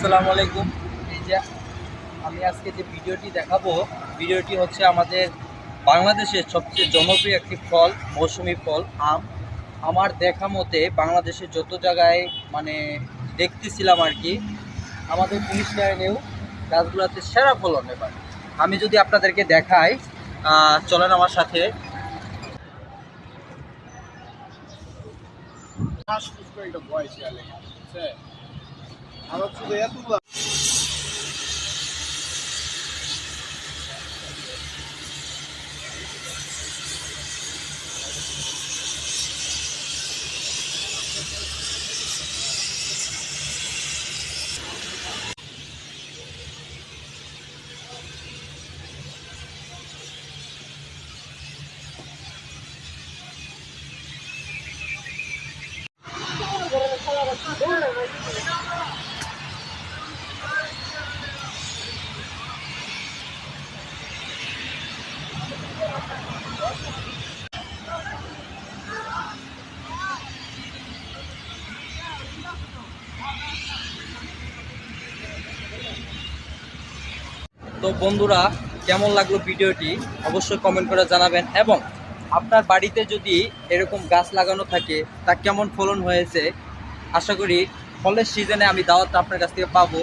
আসসালামু আলাইকুম। এই যে আমি আজকে যে ভিডিওটি দেখাবো, ভিডিওটি হচ্ছে আমাদের বাংলাদেশের সবচেয়ে জনপ্রিয় একটি ফল, মৌসুমী ফল আম। আমার দেখা মতে বাংলাদেশের যত জায়গায় মানে দেখতেছিলাম আর কি, আমাদের পুলিশ লাইনেও গাছগুলোতে সেরা ফলন এবার। আমি যদি আপনাদেরকে দেখাই, চলেন আমার সাথে। Acho que foi do boy, se ela é. Ela tudo é tudo. তো বন্ধুরা, কেমন লাগলো ভিডিওটি অবশ্যই কমেন্ট করে জানাবেন, এবং আপনার বাড়িতে যদি এরকম গাছ লাগানো থাকে তা কেমন ফলন হয়েছে, আশা করি ফলের সিজনে আমি দাওয়াতটা আপনার কাছ থেকে পাবো।